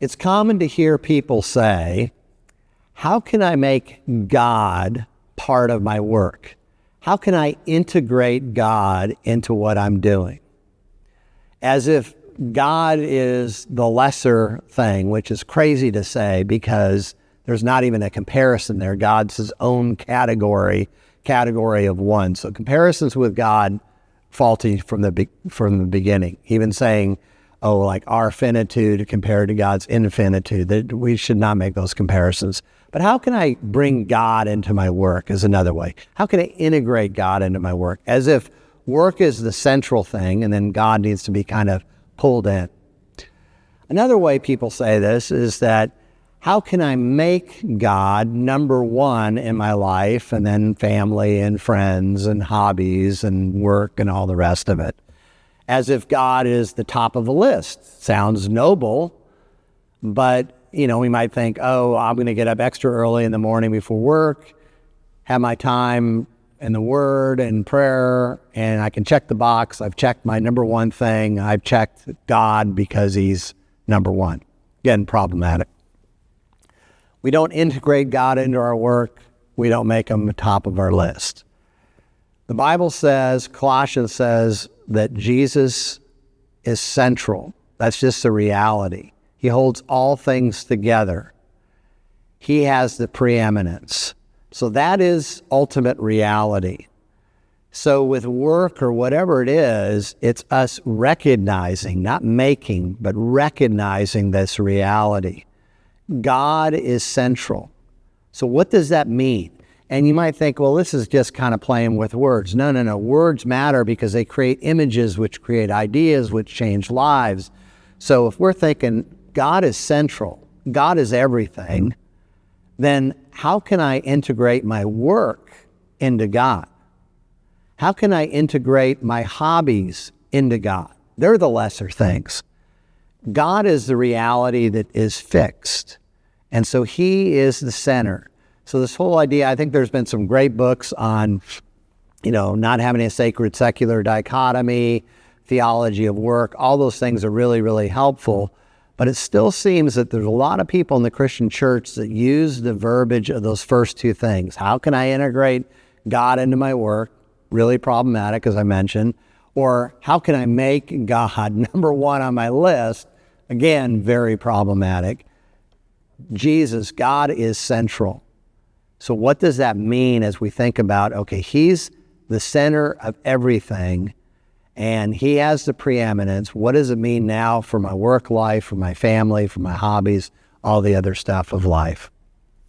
It's common to hear people say, how can I make God part of my work? How can I integrate God into what I'm doing? As if God is the lesser thing, which is crazy to say because there's not even a comparison there. God's his own category of one. So comparisons with God faulty from the beginning. Even saying, oh, like our finitude compared to God's infinitude, that we should not make those comparisons. But how can I bring God into my work is another way. How can I integrate God into my work? As if work is the central thing and then God needs to be kind of pulled in. Another way people say this is that how can I make God number one in my life and then family and friends and hobbies and work and all the rest of it? As if God is the top of the list. Sounds noble, but we might think, oh, I'm going to get up extra early in the morning before work, have my time in the Word and prayer, and I can check the box. I've checked my number one thing. I've checked God because he's number one. Again, problematic. We don't integrate God into our work. We don't make him the top of our list. The Bible says, Colossians says, that Jesus is central. That's just the reality. He holds all things together. He has the preeminence. So that is ultimate reality. So with work or whatever it is, it's us recognizing, not making, but recognizing this reality. God is central. So what does that mean? And you might think, well, this is just kind of playing with words. No. Words matter because they create images, which create ideas, which change lives. So if we're thinking God is central, God is everything, then how can I integrate my work into God? How can I integrate my hobbies into God? They're the lesser things. God is the reality that is fixed. And so he is the center. So this whole idea, I think there's been some great books on, not having a sacred secular dichotomy, theology of work. All those things are really, really helpful. But it still seems that there's a lot of people in the Christian church that use the verbiage of those first two things. How can I integrate God into my work? Really problematic, as I mentioned. Or how can I make God number one on my list? Again, very problematic. Jesus, God is central. So what does that mean as we think about, okay, he's the center of everything and he has the preeminence. What does it mean now for my work life, for my family, for my hobbies, all the other stuff of life?